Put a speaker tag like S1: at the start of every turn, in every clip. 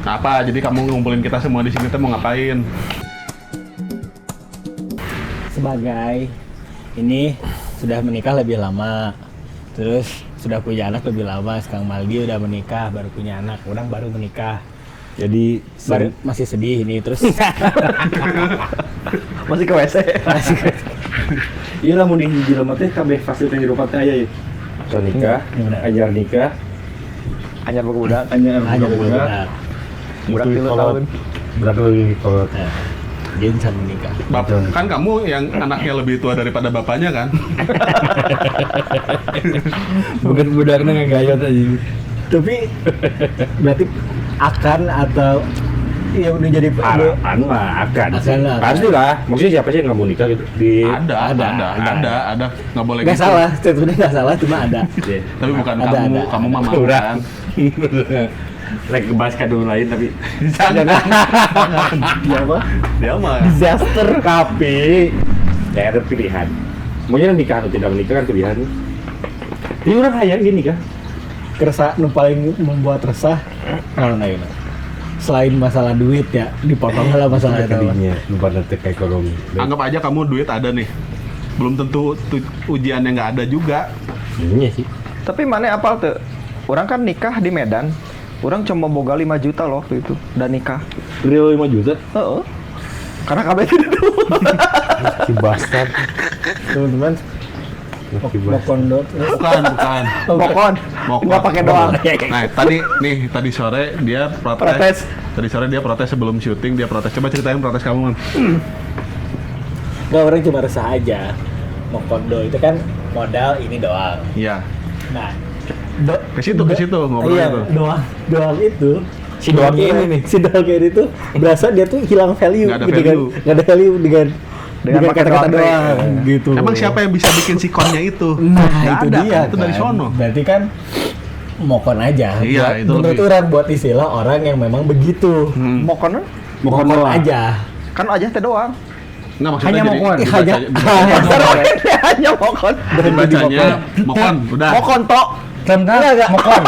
S1: Apa? Jadi kamu ngumpulin kita semua di sini tuh mau ngapain?
S2: Sebagai ini sudah menikah lebih lama, terus sudah punya anak lebih lama. Sekarang Maldi udah menikah, baru punya anak. Orang baru menikah.
S3: Jadi
S2: Baru masih sedih ini terus.
S3: masih ke WC. Iya lah, mau di jelema teh kabeh fasilitas hidup teh aya ya. So nikah, ajar nikah,
S4: Anyar budak.
S3: ajar
S2: Hanya
S3: budak.
S4: Budak
S3: Itu
S4: 3
S3: kalau
S4: tahun.
S3: berat lagi kalau
S2: Dia bisa menikah.
S1: Kan kamu yang anaknya lebih tua daripada bapaknya kan?
S3: bukan budaknya ngegayot aja.
S2: Tapi berarti akan atau ya udah jadi
S3: Harapan mah akan sih.
S2: Akan lah.
S3: Pasti lah. Maksudnya siapa sih yang nggak mau nikah gitu?
S1: Ada. Nggak boleh
S2: nggak
S1: gitu.
S2: salah, sebenarnya nggak salah, cuma ada.
S1: Tapi bukan
S2: Ada,
S1: kamu,
S2: ada.
S1: kamu mah mau
S3: Kurang.
S1: kan?
S3: Lagi ngebahas kado lain tapi
S2: Dia apa?
S1: Dia mah.
S2: Disaster.
S3: tapi ya ada pilihan. Maunya nikah atau tidak menikah kan pilihan. Ini orang hayang gini kan?
S2: Kerasa nu paling membuat resah karena ini. Selain masalah duit ya, dipotong lah masalah itu.
S3: Tadinya lupa nanti ke ekonomi.
S1: Anggap aja kamu duit ada nih. Belum tentu ujian yang nggak ada juga.
S3: Iya sih.
S4: Tapi mana apal tuh? Orang kan nikah di Medan. Orang cuma boga 5 juta loh waktu itu. Dan nikah.
S3: Real 5 juta?
S4: Heeh. Karena kabeh itu.
S3: Si bastard.
S2: Teman-teman,
S3: Si bastard.
S2: Mokondot.
S1: Bukan.
S4: Mokon. Enggak pakai doang.
S1: Nah, tadi sore dia protes.
S4: Protes.
S1: Tadi sore dia protes sebelum syuting, dia protes. Coba ceritain protes kamu, Man.
S2: Nggak, orang cuma resah aja. Mokondo itu kan modal ini doang.
S1: Iya.
S2: Nah,
S1: Ke situ ngobrol
S2: iya,
S1: itu.
S2: doang itu.
S3: Si doang ini nih.
S2: Si doang ini tuh berasa dia tuh hilang value.
S1: Nggak ada
S2: gitu kan.
S1: value.
S2: Nggak ada value dengan
S4: Dengan pakai
S2: kata-kata
S4: doang.
S2: doang gitu.
S1: Emang siapa yang bisa bikin sikonnya itu?
S2: Nah,
S1: Nggak
S2: itu
S1: ada,
S2: dia
S1: kan? Itu dari
S2: kan.
S1: sono.
S2: Berarti kan mokon aja.
S1: Iya, itu
S2: Menurut
S1: lebih.
S2: orang buat istilah orang yang memang begitu.
S4: Mokon
S3: Mokon doang.
S2: aja.
S4: kan aja teh doang.
S1: Nggak, maksudnya
S3: Hanya
S1: jadi
S3: mokon.
S4: Hanya mokon.
S1: dibacanya mokon, udah.
S4: Mokon tok.
S2: Enggak. Mokon.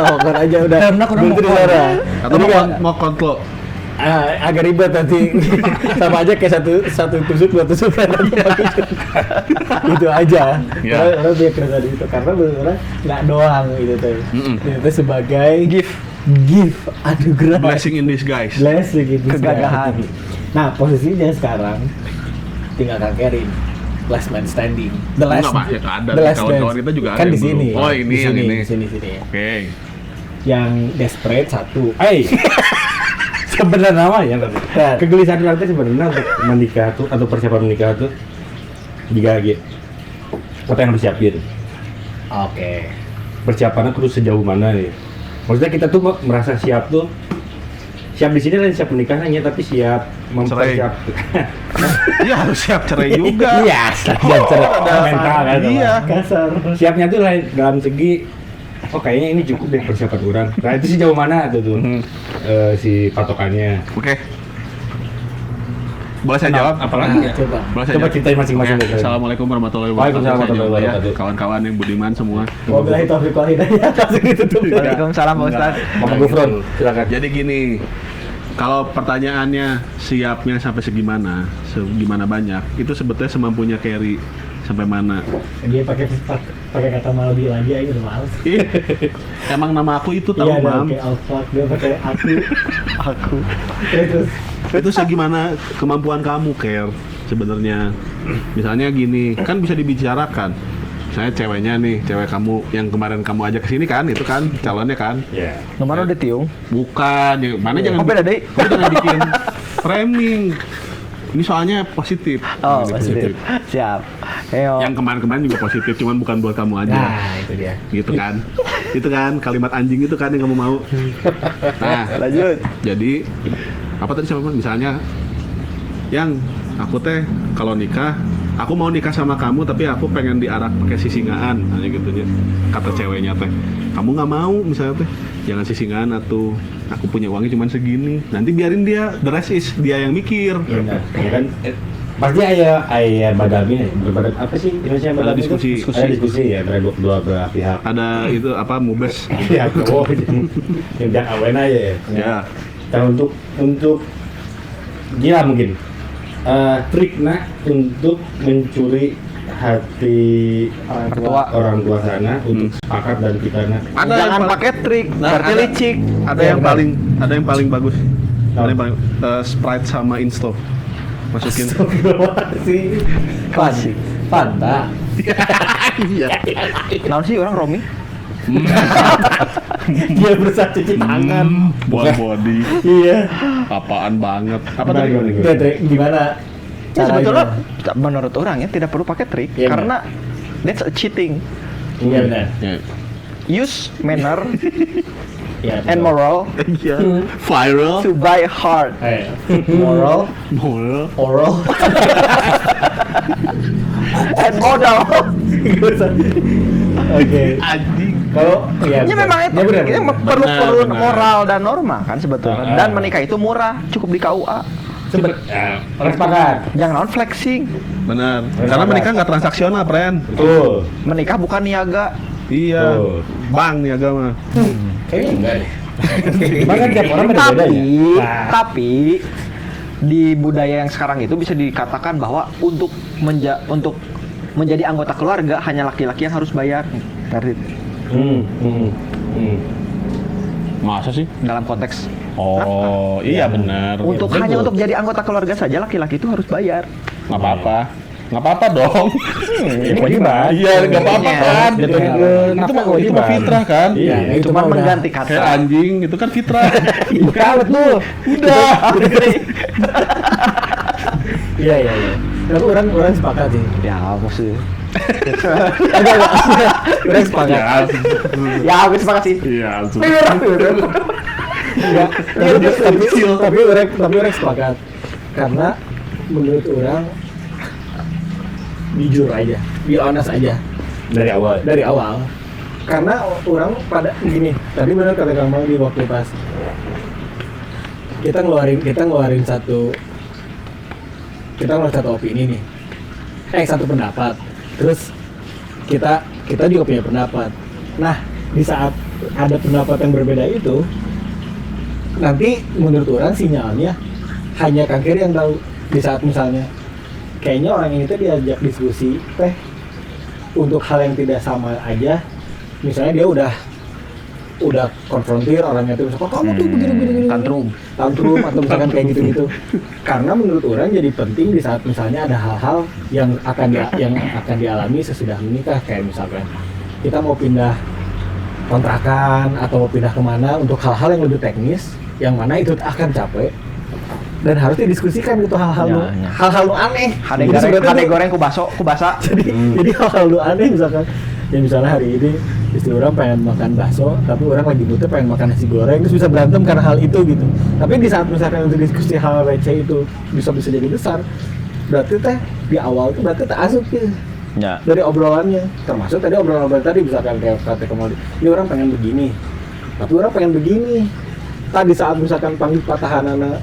S2: Mokon aja udah.
S3: Karena kurang
S2: Berarti
S3: mokon.
S2: dilarang.
S1: Atau
S2: Jadi kan
S1: mokon lo.
S2: agak ribet nanti. Sama aja kayak satu tusuk dua tusuk gitu aja.
S1: Ya.
S2: Karena dia kerja di situ karena benar nggak doang gitu tuh.
S1: Mm-mm.
S2: Itu sebagai
S4: Gift.
S2: anugerah.
S1: Blessing in disguise.
S2: Blessing gitu.
S4: Kegagahan.
S2: Nah, posisinya sekarang tinggal Kang Kerin. Last man standing. The last.
S1: Enggak, Pak. Ya, ada.
S2: The last
S1: Kawan-kawan
S2: dance.
S1: kita juga ada
S2: kan
S1: yang
S2: di sini.
S1: belum. Oh, ini
S2: Di
S1: yang
S2: sini,
S1: ini.
S2: Di sini.
S1: Oke.
S2: Yang desperate satu.
S3: Sebenarnya nama ya.
S2: Nah.
S3: Kegelisahan orang teh sebenarnya untuk menikah tuh atau persiapan menikah tuh jika gitu. Apa yang harus siapin?
S2: Oke.
S3: Persiapannya terus sejauh mana nih? Maksudnya kita tuh merasa siap tuh siap di sini lain siap menikahnya tapi siap mempersiapkan.
S1: Iya, harus siap cerai juga.
S2: Iya, siap cerai.
S3: Mental kan.
S1: Iya.
S2: Kasar.
S3: Siapnya tuh lain dalam segi oh kayaknya ini cukup deh persiapan orang. Nah itu sih jauh mana tuh si patokannya.
S1: Oke. Boleh saya jawab?
S3: Apalagi ya?
S2: Coba.
S1: Boleh saya
S3: Coba
S1: jawab?
S3: ceritain masing-masing.
S1: Oke, Assalamualaikum warahmatullahi wabarakatuh.
S3: Waalaikumsalam
S1: Saya jawab
S3: warahmatullahi
S1: ya,
S3: wabarakatuh.
S1: kawan-kawan yang budiman semua.
S2: Wabillahi taufiq wal hidayah. Langsung ditutup.
S4: Waalaikumsalam Pak Ustaz.
S3: Bapak Gufron, silakan.
S1: Jadi gini, kalau pertanyaannya siapnya sampai segimana banyak, itu sebetulnya semampunya Kerry sampai mana.
S2: Dia pakai kata Maldi lagi aja udah males.
S1: Ih, emang nama aku itu tahu,
S2: Iya, dia
S1: Mam.
S2: pakai alfak, dia pakai aku. Terus
S1: Itu segimana kemampuan kamu, Ker, sebenarnya. Misalnya gini, kan bisa dibicarakan. Misalnya ceweknya nih, cewek kamu yang kemarin kamu ajak ke sini kan, itu kan calonnya kan.
S3: Ya.
S4: Nomor udah tiung.
S1: Bukan, mana jangan
S4: Oh, beda, Dek.
S1: kamu jangan bikin framing. Ini soalnya positif.
S4: Oh,
S1: Ini
S4: positif. Siap. Ayo.
S1: Yang kemarin-kemarin juga positif, cuman bukan buat kamu aja.
S2: nah, itu dia.
S1: Gitu kan. Itu kan kalimat anjing itu kan yang kamu mau. Nah,
S4: Lanjut.
S1: jadi apa tadi sama misalnya yang aku teh kalau nikah aku mau nikah sama kamu tapi aku pengen diarak pakai sisingaan hanya gitu ya kata ceweknya teh kamu nggak mau misalnya teh jangan sisingaan atau aku punya uangnya cuma segini nanti biarin dia the rest is dia yang mikir
S3: Nah, kan Pasti aya badalnya, berbadan apa sih Indonesia
S1: Ada
S3: badal itu?
S1: diskusi.
S3: Ada diskusi ya antara dua belah pihak.
S1: Ada itu apa mubes.
S3: Ya, oh, yang jangan awena ya.
S1: Ya.
S3: Dan untuk gila mungkin triknya untuk mencuri hati orang tua sana untuk sepakat dan kita
S4: Jangan pakai trik, berarti
S1: ada-
S4: licik.
S1: Ada yang paling bagus. Ada yang paling Sprite sama Insto. Masukin.
S3: sih
S2: Klasik. Fanta.
S1: Iya.
S4: Naon sih orang Romi?
S3: dia berusaha cuci tangan.
S1: Buat body.
S3: Iya.
S1: Apaan banget. Apa
S3: Gimana,
S1: tadi?
S3: gimana?
S2: Oke, Dre, gimana?
S4: Ya, sebetulnya
S2: Caranya?
S4: menurut orang ya tidak perlu pakai trik
S2: Iya,
S4: karena that's a cheating.
S2: Iya benar.
S1: Ya.
S4: Use manner
S2: Iya.
S4: and
S2: betul.
S4: moral
S1: Iya. Viral.
S4: to buy a heart.
S2: Moral,
S1: Moral.
S2: oral.
S4: And modal.
S2: Oke.
S1: Anjing.
S2: Kalau
S4: Ya memang itu
S2: Ya, benar,
S4: ya,
S2: benar.
S4: perlu
S1: Benar,
S4: perlu
S1: benar.
S4: moral dan norma kan sebetulnya.
S3: Ah.
S4: Dan menikah itu murah, cukup di KUA.
S3: Orang sepakat.
S4: Jangan naon flexing.
S1: Benar. Karena menikah nggak transaksional, friend.
S3: Betul.
S4: Menikah bukan niaga.
S1: Iya.
S3: Betul.
S1: Bang nih agama.
S2: Kayaknya enggak deh.
S3: Bahkan tiap orang beda-beda
S4: Tapi,
S3: ya.
S4: tapi di budaya yang sekarang itu bisa dikatakan bahwa untuk menjadi anggota keluarga hanya laki-laki yang harus bayar. Dari
S1: Masa sih?
S4: dalam konteks
S1: Oh, iya benar.
S4: untuk
S1: Ya,
S4: hanya
S1: betul.
S4: untuk jadi anggota keluarga saja laki-laki itu harus bayar.
S1: Nggak apa-apa. Nggak apa-apa dong.
S3: Ya, kewajiban.
S1: Iya, nggak apa-apa
S4: Iya.
S1: kan.
S3: Jatuhnya ke
S1: Itu mah
S3: nafkah
S1: itu mah
S3: kewajiban.
S1: fitrah kan.
S3: Iya.
S2: itu
S4: Cuma
S2: mah udah.
S4: mengganti
S1: Kayak
S4: kata.
S1: anjing itu kan fitrah.
S3: Iya betul.
S1: Udah.
S2: Iya. Tapi orang sepakat sih.
S4: Ya, maksudnya.
S2: Agak. Orang sepakat.
S4: Ya, aku sepakat sih.
S1: Iya, langsung.
S2: Enggak. Tapi orang sepakat. Karena menurut orang jujur aja, be honest aja
S3: Dari awal.
S2: dari awal. Karena orang pada gini, tadi benar kata Kang Mal di waktu pas kita ngeluarin satu opini nih, satu pendapat. Terus kita juga punya pendapat. Nah, di saat ada pendapat yang berbeda itu, nanti menurut orang sinyalnya hanya Kang Kiri yang tahu. Di saat misalnya kayaknya orang ini tuh diajak diskusi untuk hal yang tidak sama aja, misalnya dia udah konfrontir orangnya tuh, misalkan kamu tuh begini tantrum atau misalkan kayak gitu karena menurut orang jadi penting di saat misalnya ada hal-hal yang akan dialami sesudah menikah, kayak misalkan kita mau pindah kontrakan atau mau pindah kemana untuk hal-hal yang lebih teknis, yang mana itu akan capek dan harus didiskusikan gitu hal-hal
S4: Ya,
S2: lu
S4: ya.
S2: hal-hal lu aneh.
S4: Hade
S2: Jadi sebenarnya
S4: goreng,
S2: tuh-
S4: goreng kubasa.
S2: jadi hal-hal lu aneh misalkan ya misalnya hari ini istri orang pengen makan bakso tapi orang lagi butuh pengen makan nasi goreng, terus bisa berantem karena hal itu gitu. Tapi di saat misalkan untuk diskusi hal receh itu bisa jadi besar, berarti teh di awal tuh berarti tak asup gitu
S4: Ya.
S2: dari obrolannya, termasuk tadi obrolan tadi misalkan kayak kata kemarin ini orang pengen begini tapi orang pengen begini. Tadi saat misalkan panggil patahanana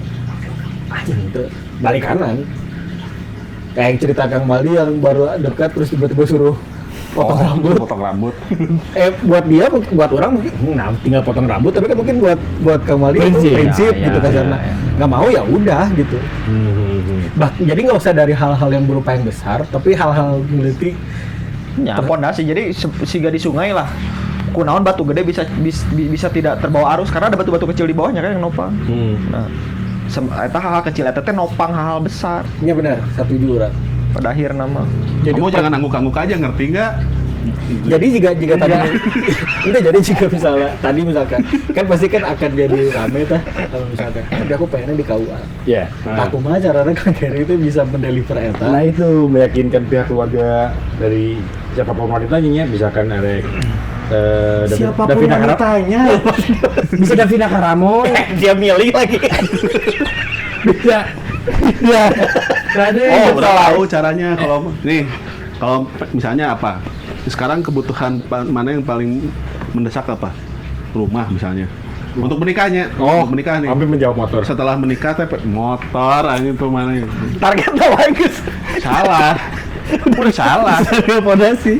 S2: aja gitu balik kanan, kayak cerita Kang Maldi yang baru dekat terus tiba-tiba suruh potong rambut.
S1: Potong rambut.
S2: Buat orang mungkin tinggal potong rambut, tapi kan mungkin buat Kang Maldi prinsip
S4: Ya,
S2: gitu
S4: ya,
S2: kasarnya.
S4: ya.
S2: Nggak mau ya udah gitu. Jadi nggak usah dari hal-hal yang berupa yang besar, tapi hal-hal meneliti.
S4: Ya, pondasi. Jadi siga di sungai lah. Kunaon batu gede bisa tidak terbawa arus karena ada batu-batu kecil di bawahnya kan yang nopang. Nah, eta hal-hal kecil eta teh nopang hal-hal besar
S2: Iya benar, setuju orang.
S4: pada akhir nama.
S1: Kamu jangan angguk-angguk aja, ngerti nggak?
S2: Jadi jika tadi enggak, jadi jika misalkan kan pasti kan akan jadi rame tah kalau misalkan tapi aku pengennya di KUA.
S3: Ya.
S2: Aku mah caranya Kang Keri itu bisa mendeliver eta.
S3: Nah itu meyakinkan pihak keluarga dari siapapun wanitanya, misalkan Erek
S2: Siapapun wanitanya
S3: bisa Davina Karamo,
S2: dia milih lagi.
S3: bisa ya
S1: Oh, udah tahu caranya kalau misalnya apa? Sekarang kebutuhan mana yang paling mendesak apa? Rumah misalnya. Untuk menikahnya. Untuk menikah nih.
S3: hampir menjawab motor.
S1: Setelah menikah teh motor aja tuh mana.
S4: Targetnya bagus.
S1: salah. Udah salah.
S2: Fondasi.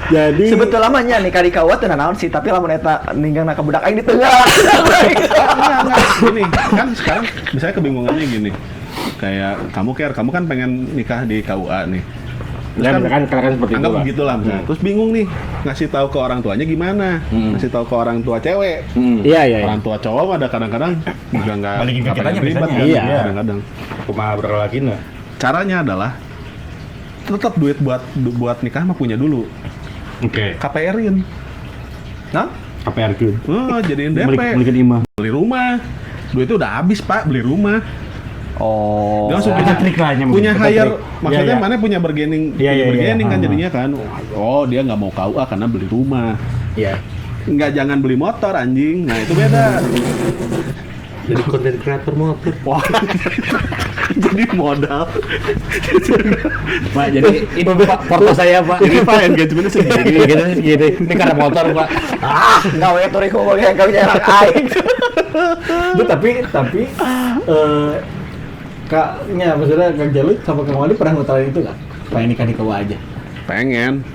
S2: Jadi
S4: Sebetulnya lamanya nikah di KUA teu naon sih, tapi lamun eta ninggangna ka budak aing di tengah.
S1: Enggak. Gini, kan sekarang misalnya kebingungannya gini. Kayak kamu kan pengen nikah di KUA nih.
S3: Ya, kan seperti itu
S1: anggap
S3: lah.
S1: begitu lah misalnya. Terus bingung nih ngasih tahu ke orang tuanya gimana, ngasih tahu ke orang tua cewek.
S2: Iya.
S1: Orang tua cowok mah ada kadang-kadang juga nggak
S3: Balikin ke
S1: nggak
S3: kitanya
S1: pengen ribet
S3: biasanya.
S1: kan,
S2: Iya.
S1: kadang-kadang.
S3: Cuma berlakina.
S1: Caranya adalah tetap duit buat nikah mah punya dulu.
S3: Oke.
S1: KPR-in. Nah,
S3: KPR kun.
S1: oh, jadiin DP.
S3: Balikin imah.
S1: Beli rumah. Duitnya udah habis, Pak, beli rumah.
S4: Oh.
S1: Dia langsung
S3: Ada trik lah nya.
S1: punya
S3: Ada
S1: hire,
S3: trik.
S1: maksudnya
S3: Iya, iya.
S1: mana punya bargaining,
S3: Iya, iya,
S1: bargaining
S3: iya.
S1: kan
S3: Ha,
S1: jadinya kan. Oh, dia nggak mau KUA karena beli rumah.
S2: Iya.
S1: Nggak, jangan beli motor anjing. Nah, itu beda.
S3: Jadi konten kreator motor.
S1: Wah. Jadi modal.
S2: Pak, jadi itu Pak foto saya, Pak.
S1: Jadi Pak engagementnya segini.
S3: Gini. Ini karena motor, Pak.
S4: Gawe atuh rek ngomong yang kau nyerang aing.
S2: Itu tapi Kaknya maksudnya Kang Jalut sama Kang Wali pernah ngutarain itu nggak? Pengen nikah di KUA aja?
S1: Pengen.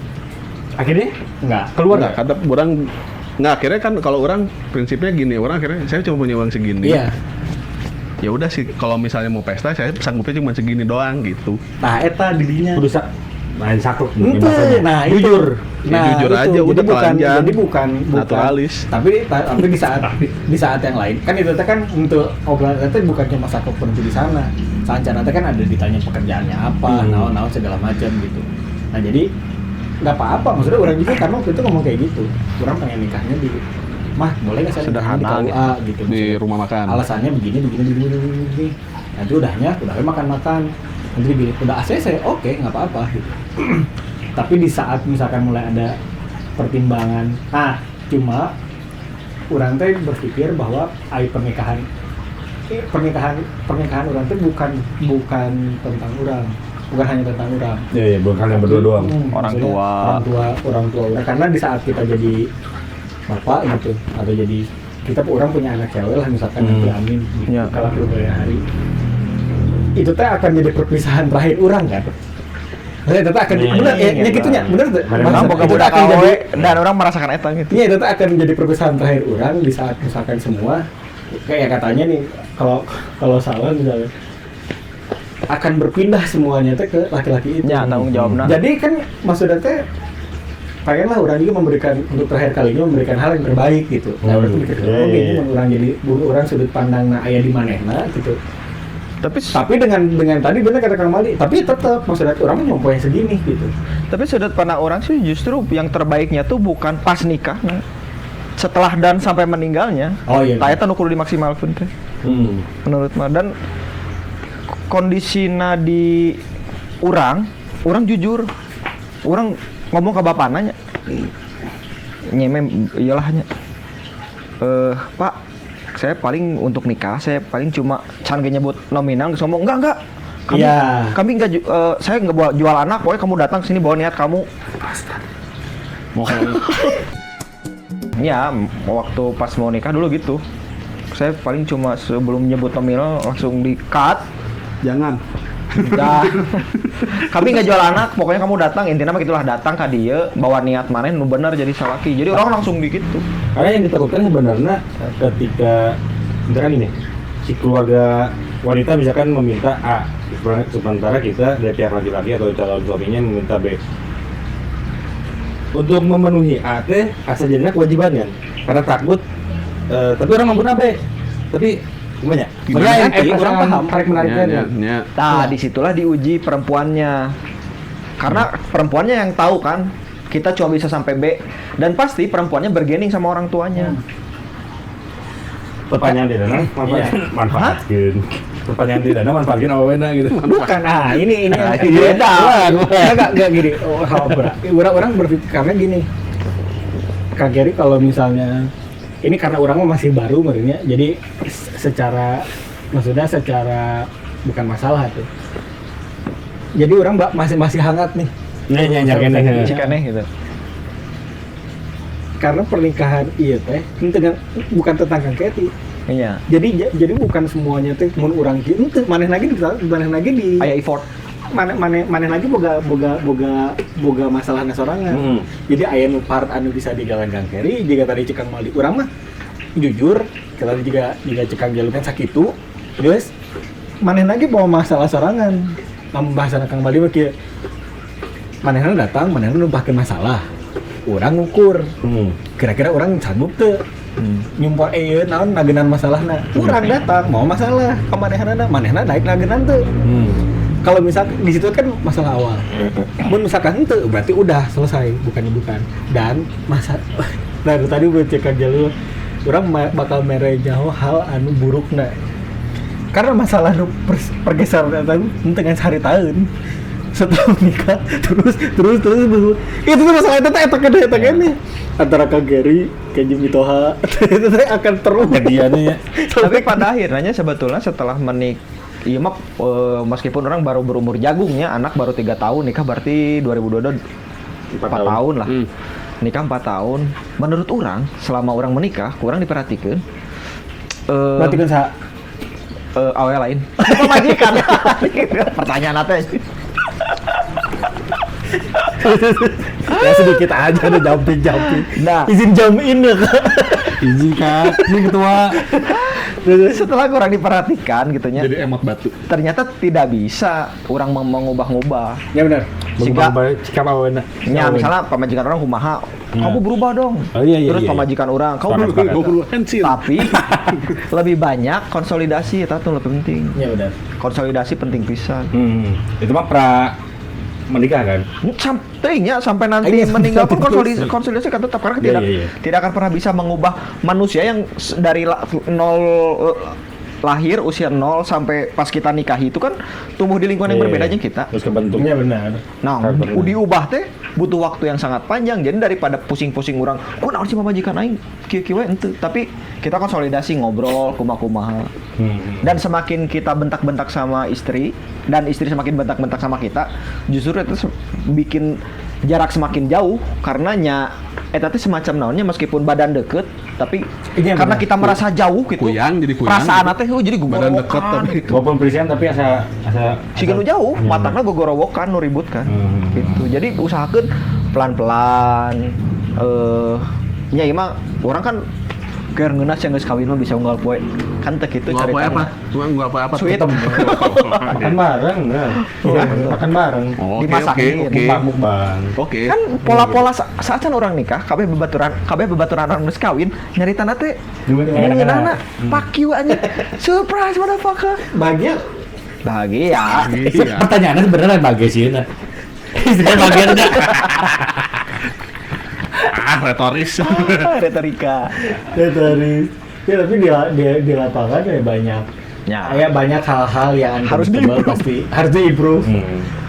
S3: Akhirnya
S2: Enggak.
S3: keluar
S1: Nggak, kata orang nggak, akhirnya kan kalau orang prinsipnya gini, orang akhirnya saya cuma punya uang segini.
S2: Iya.
S1: Ya udah sih, kalau misalnya mau pesta saya sanggupnya cuma segini doang gitu.
S2: Nah, eta dirinya.
S3: kudu main saklek
S2: Ente, nah
S3: jujur.
S1: Ya, jujur aja,
S2: itu.
S1: udah telanjang.
S2: Jadi bukan
S1: Naturalis.
S2: Tapi di saat yang lain kan itu teh kan untuk obrolan itu bukan cuma saklek berhenti di sana. Sancar nanti kan ada ditanya pekerjaannya apa, naon-naon segala macam gitu. Nah, jadi nggak apa-apa, maksudnya orang juga karena waktu itu ngomong kayak gitu. Orang pengen nikahnya di mah boleh nggak saya nikahnya di
S1: Sederhana
S2: KUA gitu.
S1: di
S2: maksudnya.
S1: rumah makan.
S2: Alasannya begini. Nanti udahnya makan. Nanti begini, udah ACC, oke, nggak apa-apa gitu. Tapi di saat misalkan mulai ada pertimbangan, cuma orang teh berpikir bahwa pernikahan orang teh bukan tentang orang, bukan hanya tentang orang.
S3: Iya, bukan kalian berdua doang.
S4: Orang
S2: Maksudnya orang tua orang, karena di saat kita jadi bapak gitu atau jadi orang punya anak cewek lah misalkan nanti amin gitu,
S4: Ya.
S2: kalau kemudian hari itu teh akan jadi perpisahan terakhir orang kan. Itu teh akan bener ya gitunya, bener tuh.
S4: Orang boga
S2: Itu
S4: budak
S2: akan jadi
S4: awe dan orang merasakan eta gitu.
S2: iya, itu teh akan jadi perpisahan terakhir orang di saat misalkan semua kayak katanya nih kalau salah misalnya akan berpindah semuanya teh ke laki-laki itu.
S4: Ya, tanggung jawabna.
S2: Jadi kan maksudnya teh pengenlah orang juga memberikan untuk terakhir kalinya memberikan hal yang terbaik gitu. Nah, orang tuh mikir, ini orang jadi orang sudut pandang aya di manehna gitu. Tapi dengan tadi benar kata Kang Mali, tapi tetap maksudnya orang nyompo yang segini gitu.
S4: Tapi sudut pandang orang sih justru yang terbaiknya tuh bukan pas nikahnya, setelah dan sampai meninggalnya.
S2: Oh iya.
S4: Tah eta nu kudu dimaksimalkeun teh. Menurut mah, dan kondisina di orang jujur. Orang ngomong ke bapakna nya. Nyeme iyalah nya. Pak, saya paling untuk nikah saya paling cuma can ge nyebut nominal geus ngomong enggak. Kami enggak saya enggak bawa jual anak, pokoknya kamu datang sini bawa niat kamu. Ya, waktu pas mau nikah dulu gitu. Saya paling cuma sebelum nyebut nominal langsung di-cut.
S1: Jangan.
S4: Udah. Kami nggak jual anak, pokoknya kamu datang, intinya mah gitulah, datang ka dieu bawa niat maneh nu bener jadi salaki. Jadi orang langsung gitu.
S3: Karena yang ditakutkan sebenarnya ketika misalkan ini si keluarga wanita misalkan meminta A, sementara kita dari pihak laki-laki atau calon suaminya meminta B. Untuk memenuhi A teh asa jadinya kewajiban kan, karena takut tapi orang mampu B. Tapi gimana?
S2: Orang paham, tarik menariknya.
S1: Ya.
S4: Nah, disitulah diuji perempuannya. Karena perempuannya yang tahu kan, kita cuma bisa sampai B, dan pasti perempuannya bergening sama orang tuanya.
S3: Pertanyaan di dana manfaatkan. Pertanyaan di dana manfaatkan apa beda gitu.
S2: Bukan, ini
S4: Nah,
S2: yang
S4: beda.
S2: Enggak gini. Orang berpikir karena gini. Kak Geri kalau misalnya ini karena orang masih baru maksudnya, jadi secara bukan masalah tuh. Jadi orang masih hangat nih.
S4: Cikaneh gitu.
S2: Karena pernikahan iya teh bukan tentang Kang Keti.
S4: Iya.
S2: Jadi bukan semuanya teh mun urang kieu teu maneh lagi di
S4: Aya effort.
S2: mana lagi boga masalahna sorangan. Jadi aya nu part anu bisa digawan Kang Keri, jika tadi cekang mali urang mah jujur, kita juga cekang jalukan sakitu. Terus mana lagi bawa masalah sorangan. Pembahasan Kang Bali mah kieu. Manehna datang, manehna numpahkeun masalah. Urang ngukur. Kira-kira urang sanggup teu? Nyumpor naon nageunnan masalahna. Urang datang mau masalah ka manehna naik nageunnan teu. Kalau misal di situ kan masalah awal. Mun misalkan itu berarti udah selesai, bukan. Dan dari tadi gue cek jalur orang bakal mere jauh hal anu burukna. Karena masalah nu pergeseran itu dengan sehari tahun. Setelah nikah terus itu tuh masalah itu eta gini antara Kang Gary, Kenji Mitoha itu akan terus
S3: jadiannya ya.
S4: Tapi pada akhirnya sebetulnya setelah iya mah meskipun orang baru berumur jagungnya, anak baru 3 tahun, nikah berarti 2022 4 tahun lah. Nikah 4 tahun. Menurut orang, selama orang menikah, kurang diperhatikan.
S2: perhatikan sa
S4: awe lain. Pemajikan. Pertanyaan apa?
S2: ya sedikit aja ada jumping.
S4: Nah,
S2: izin jump in ya Kak.
S3: Izin Kak, ini ketua.
S4: Setelah kurang diperhatikan gitunya.
S1: Jadi emot batu.
S4: Ternyata tidak bisa orang mengubah-ubah.
S2: Ya benar.
S4: Sehingga
S3: Sikap awalnya.
S4: ya misalnya pemajikan orang kumaha, kamu berubah dong.
S3: Oh, iya,
S4: Terus
S3: iya.
S4: pemajikan orang, kamu
S3: Sepakat.
S1: Gue pensil.
S4: tapi lebih banyak konsolidasi itu lebih penting.
S2: Ya benar.
S4: Konsolidasi penting pisan.
S3: Itu mah pra menikah kan?
S4: Sampai nanti
S2: Iya,
S4: meninggal pun
S2: terus.
S4: konsolidasi kan tetap karena
S3: Iya.
S4: tidak akan pernah bisa mengubah manusia yang dari nol lahir usia 0 sampai pas kita nikahi itu kan tumbuh di lingkungan yang
S3: Iya.
S4: berbedanya kita.
S3: Terus kebentuknya.
S2: Ya benar.
S4: Nah,
S3: Karakternya.
S4: diubah teh butuh waktu yang sangat panjang. Jadi daripada pusing-pusing orang, kok naon sih pamajikan aing kieu-kieu we ente. Tapi kita konsolidasi ngobrol kumaha-kumaha. Dan semakin kita bentak-bentak sama istri dan istri semakin bentak-bentak sama kita, justru itu bikin jarak semakin jauh karena eta teh semacam naonnya meskipun badan deket tapi
S2: Iya,
S4: karena
S2: benar.
S4: kita merasa jauh gitu.
S1: Jadi kuyang.
S4: Perasaan teh jadi
S1: Badan deket tapi
S4: gitu.
S3: Walaupun perisian tapi asa
S4: Siga nu jauh,
S3: nyaman.
S4: matangna gogorowokan nu ribut kan. Gitu. Jadi usahakeun pelan-pelan nya ieu mah urang kan keur ngeunas yang geus kawin mah bisa unggal poe. Kan teh kitu
S1: Gua apa
S4: caritana.
S1: Gua apa?
S4: Sweet.
S3: makan bareng, nah. Makan bareng.
S4: Dimasakin.
S3: Mukbang.
S1: Oke.
S4: Kan pola-pola saat orang nikah, kabeh bebaturan orang geus kawin, nyaritana teh ngeunana fuck you anjing. Surprise motherfucker.
S2: Bahagia.
S4: Bahagia.
S1: Iya.
S3: Pertanyaannya sebenarnya bagai sih, nah. Istilah bagian enggak?
S1: Retoris.
S4: Retorika.
S2: Ya dari tapi di lapangan ya banyak. Ya banyak hal-hal yang
S4: Harus
S2: unpredictable,
S4: di-improve.
S2: pasti harus di-improve.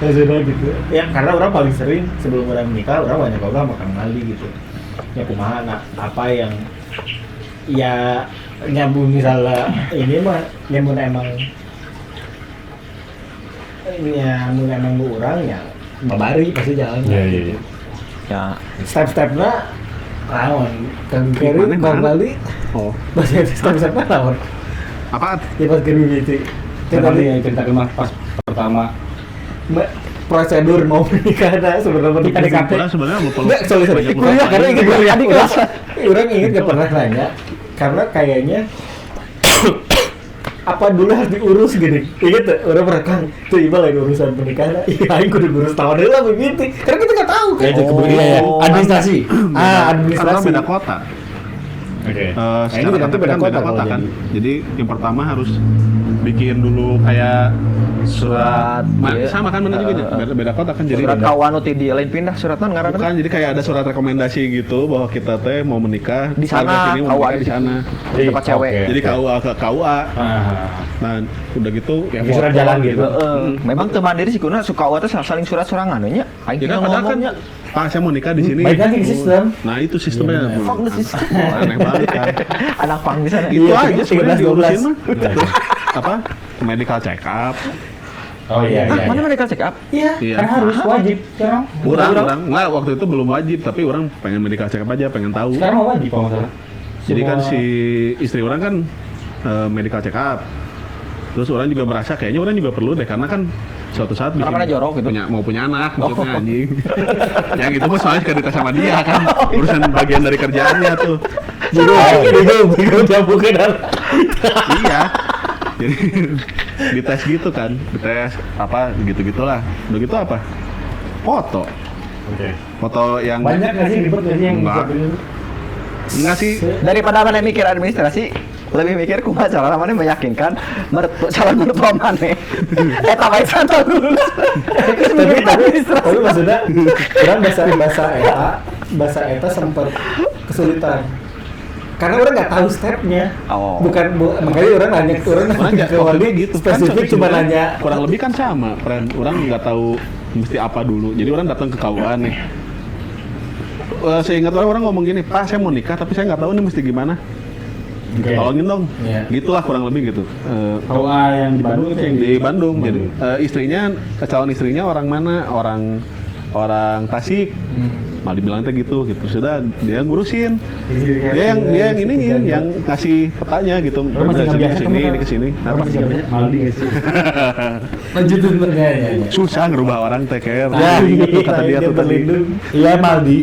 S2: Harus gitu. Ya karena orang paling sering sebelum orang menikah orang banyak ngobrol sama Kang Mali gitu. Ya kumaha apa yang ya nyambung misalnya ini mah nyambung emang orang ya babari pasti jalan.
S3: Iya.
S4: Ya,
S2: Step-stepnya lawan Kang Keri,
S1: Gimana,
S2: Kang
S1: gimana?
S2: Mali
S1: Oh.
S2: pasti step-stepnya lawan.
S1: Apaan?
S2: Ya pas Keri gitu.
S3: Tadi yang cerita kemah pas pertama
S2: Prosedur mau menikah ada sebenarnya di KDKT.
S1: Sebenarnya
S2: Enggak, sorry.
S1: banyak
S2: Kuliah
S1: lupa.
S2: karena ingat kuliah di kelas. Orang ingat gak pernah nanya karena kayaknya apa dulu harus diurus gini. Ingat tuh, orang pernah kan tuh iba lagi urusan pernikahan. Iya, aing kudu ngurus tahun deui lah begitu. Karena kita enggak tahu kan.
S3: Kayak itu kebetulan ya. Administrasi.
S2: Administrasi.
S1: Karena beda kota.
S3: Oke.
S2: ini
S1: Secara
S2: nanti
S1: KTP
S2: beda
S1: kan
S2: kota
S1: beda
S2: kalau
S1: kota kan.
S2: jadi.
S1: Jadi yang pertama harus bikin dulu kayak
S4: Surat, iya.
S1: sama kan benar juga beda kota kan jadi
S4: surat kawan ti di lain pindah surat non ngaranna.
S1: bukan jadi kayak ada surat rekomendasi gitu bahwa kita teh mau menikah
S4: Di sana,
S1: tanggal segini mau
S4: KUA
S1: menikah di sana.
S4: Di tempat cewek.
S3: Oke.
S1: Jadi KUA ke KUA. Nah, udah gitu ya
S3: Di surat
S1: foto
S3: jalan gitu.
S4: Memang teu mandiri sih kuna suka wae saling surat-surangan nya. Aing
S1: Jadi
S4: kira
S1: padahal kan
S4: ngomongnya
S1: Pak saya mau nikah di sini.
S2: Baik lagi ke sistem.
S1: Nah, itu sistemnya.
S4: fuck the system.
S1: Aneh banget kan.
S4: Anak pang di sana.
S1: Itu
S2: Iya,
S1: aja sebenarnya
S2: 13,
S1: diurusin mah. Terus apa? Medical check up.
S3: Oh iya.
S4: Ah, mana medical check up?
S2: Iya,
S1: Iya.
S2: kan harus wajib sekarang.
S1: Orang enggak waktu itu belum wajib, tapi orang pengen medical check up aja, pengen tahu.
S2: Sekarang mau wajib kalau nggak salah.
S1: Jadi kan
S2: Semua-
S1: si istri orang kan medical check up. Terus orang juga merasa kayaknya orang juga perlu deh karena kan suatu saat
S4: Karena mana jorok gitu?
S1: mau punya anak maksudnya anjing. Yang itu mah soalnya suka dites sama dia kan. Urusan bagian dari kerjaannya tuh.
S2: Bingung jawab kenal.
S1: Iya. Jadi dites gitu kan, dites apa gitu-gitulah. Udah gitu apa? Foto.
S3: Oke.
S1: Foto yang
S3: Banyak nggak sih ribet nggak sih yang
S1: Enggak. Enggak sih.
S4: Daripada mana mikir administrasi, lebih mikir kumaha cara mana meyakinkan calon mertua mana. Eta bae santai lulus.
S2: Tapi maksudnya orang bahasa eta sempat kesulitan. Karena orang nggak tahu stepnya.
S4: Oh.
S2: Makanya orang nanya
S1: Orang nggak
S2: ke Wandi
S1: gitu
S2: spesifik cuma
S1: sebenarnya
S2: nanya
S1: kurang lebih kan sama friend, orang nggak tahu mesti apa dulu, jadi orang datang ke KUA nih. Seingat orang ngomong gini, Pak saya mau nikah tapi saya nggak tahu nih mesti gimana,
S3: Oke.
S1: tolongin dong.
S2: Iya.
S1: Gitulah kurang lebih gitu.
S3: KUA yang di Bandung itu yang
S1: Di Bandung, jadi calon istrinya orang mana, orang Tasik. Malah dibilang teh gitu sudah dia ngurusin, dia yang ini yang kasih petanya gitu.
S3: Orang masih nggak biasa
S1: ini kesini.
S3: Apa sih namanya? Maldi nggak sih?
S2: lanjutin pertanyaannya.
S1: Susah ngerubah orang teh kayak.
S2: Ya,
S1: Ingat tuh kata dia tuh tadi.
S2: berlindung.
S3: Iya Maldi.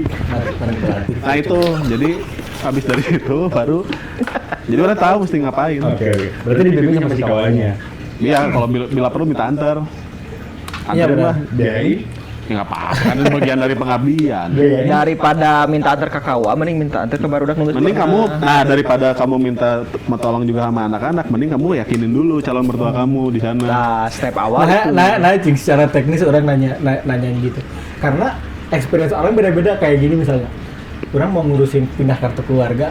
S1: Nah itu jadi habis dari itu baru jadi orang tahu mesti ngapain.
S3: Oke. Berarti dibimbing sama si kawannya.
S1: Iya kalau bila perlu minta antar.
S2: Iya,
S1: Anterin
S2: benar.
S1: lah.
S3: Dari
S1: Ya nggak apa-apa, kan itu bagian dari pengabdian.
S4: Daripada minta antar ke KUA, mending minta antar ke barudak nulis.
S1: Mending kamu, daripada kamu minta tolong juga sama anak-anak, mending kamu yakinin dulu calon mertua kamu di sana.
S4: Nah, step awal itu.
S2: Nah, cing, secara teknis orang nanya gitu. Karena experience orang beda-beda kayak gini misalnya. Orang mau ngurusin pindah kartu keluarga.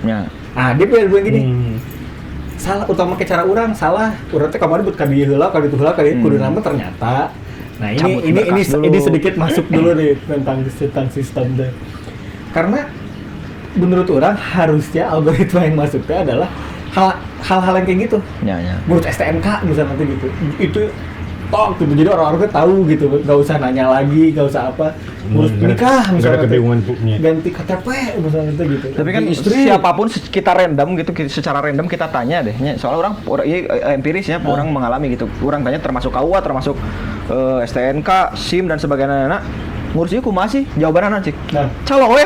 S4: Ya.
S2: Ah, dia bilang gini. Salah utama ke cara orang salah. Urang teh kamari buat ka dieu heula, ka ditu heula, ka dieu kudu nama ternyata. Nah,
S4: Cabut
S2: ini
S4: berkas dulu.
S2: ini sedikit masuk dulu nih tentang sistem deh. Karena menurut orang harusnya algoritma yang masuknya adalah hal-hal yang kayak gitu.
S4: Ya.
S2: Menurut STNK misalnya nanti gitu. Itu tok gitu. Jadi orang-orang tuh tahu gitu. Gak usah nanya lagi, gak usah apa. Ngurus nikah
S3: Nggak ada
S2: misalnya.
S3: kebingungan punya.
S2: Ganti KTP misalnya itu gitu.
S4: Tapi kan siapapun kita random gitu, secara random kita tanya deh. Soalnya orang empiris ya, orang mengalami gitu. Orang tanya termasuk KUA, termasuk STNK, SIM dan sebagainya. Nah, ngurusnya kumaha sih? Jawaban anak cik.
S2: Nah.
S4: Calo we.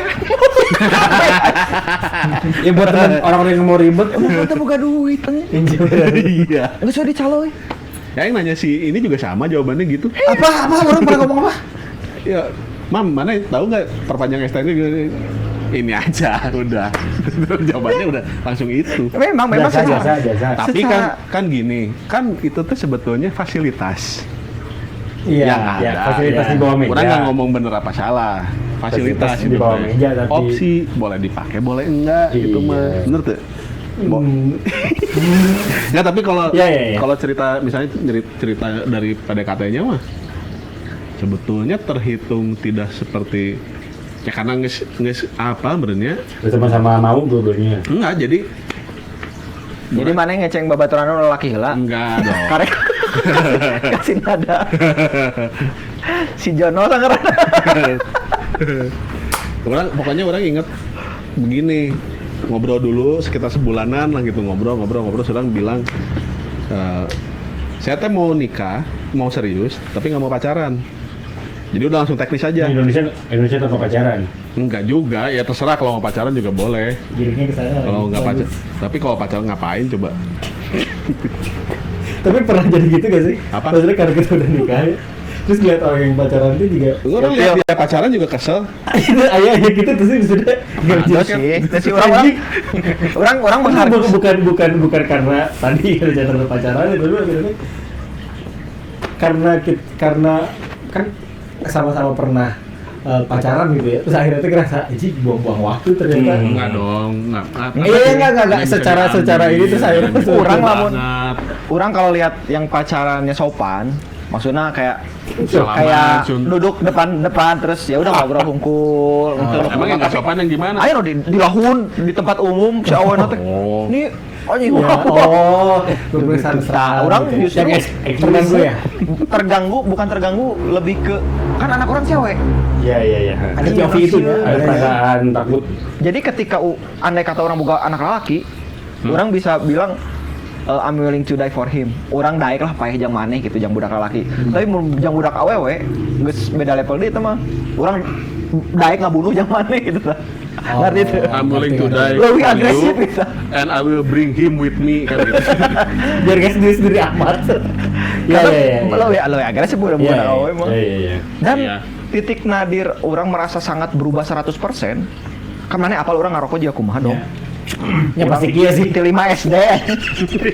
S2: Ya buat orang-orang yang mau ribet.
S4: Kita buka duit.
S1: Iya.
S4: Enggak usah dicalo we.
S1: Ya yang nanya si ini juga sama jawabannya gitu.
S2: Apa orang pernah ngomong apa?
S1: Ya, Mam, mana tahu nggak perpanjang STNK gini? Ini aja udah. Jawabannya udah langsung itu.
S4: Memang
S3: Jasa.
S1: Tapi
S4: Secara-
S1: kan gini, kan itu tuh sebetulnya fasilitas.
S2: Iya.
S1: Yang
S3: Ya,
S1: ada.
S3: fasilitas di bawah meja.
S1: Orang nggak ngomong bener apa salah. Fasilitas
S3: Fasilitas di bawah
S1: teh.
S3: meja, tapi-
S1: Opsi boleh dipakai, boleh enggak gitu
S3: Iya.
S1: mah. Bener tuh? Nggak, tapi kalau
S2: Ya.
S1: kalau cerita misalnya cerita dari PDKT-nya mah sebetulnya terhitung tidak seperti ya karena nges apa sebenarnya
S3: Sama-sama mau dua-duanya.
S1: enggak jadi
S4: mana yang ngeceng babaturan laki heula?
S1: enggak dong.
S4: Karek kasih nada. Si Jono sangaran.
S1: Pokoknya orang inget begini, ngobrol dulu sekitar sebulanan lah gitu, ngobrol sedang bilang saya teh mau nikah, mau serius tapi nggak mau pacaran, jadi udah langsung teknis aja.
S3: Indonesia tanpa pacaran.
S1: Enggak juga, ya terserah, kalau mau pacaran juga boleh,
S2: Giringnya ke sana.
S1: kalau nggak pacaran. Tapi kalau pacaran ngapain coba?
S2: Tapi pernah jadi gitu gak sih?
S1: Apa?
S2: Maksudnya karena kita udah nikah ya, terus lihat orang yang pacaran itu juga
S1: Orang lihat dia pacaran juga kesel.
S2: itu ayah gitu terus sudah
S4: Ada sih. Itu sih orang menghargai.
S2: bukan karena tadi karena pacaran itu tapi karena kan sama-sama pernah pacaran gitu ya, terus akhirnya tuh ngerasa anjing buang-buang waktu ternyata.
S1: Enggak dong, enggak.
S2: Enggak secara ini terus akhirnya
S4: Kurang lah, Mun.
S1: banget.
S4: Orang kalau lihat yang pacarannya sopan, maksudnya kayak
S1: Salaman, sun.
S4: duduk depan terus ya udah ngobrol hungkul.
S1: Emang yang nggak sopan yang gimana?
S4: Ayo di lahun di tempat umum si awan teh.
S1: Oh.
S4: Nih anjing.
S2: Ya, oh, pemeriksaan
S4: Nah, orang justru
S2: yang terganggu ya.
S4: terganggu, bukan terganggu, lebih ke kan anak orang cewek.
S3: Iya.
S2: Ada POV itu ya.
S3: Ada perasaan takut.
S4: Jadi ketika andai kata orang boga anak laki, orang bisa bilang I'm willing to die for him. Orang daek lah payah jang maneh gitu jang budak lalaki. Tapi mun jang budak awewe geus beda level deui teh mah. Urang daek ngabunuh jang maneh gitu tah. Ngerti tuh.
S1: I'm willing to die
S4: Lebih
S1: for
S4: agresif
S1: you,
S4: bisa.
S1: and I will bring him with me kan gitu.
S2: Biar guys sendiri amat. Ya ya ya.
S4: Lo agresif budak awewe mah.
S3: Iya.
S4: Dan
S1: Iya.
S4: titik nadir orang merasa sangat berubah 100%. Kan mana apal orang ngarokok juga kumaha dong.
S2: Ya pasti iya sih.
S4: Di 5 SD.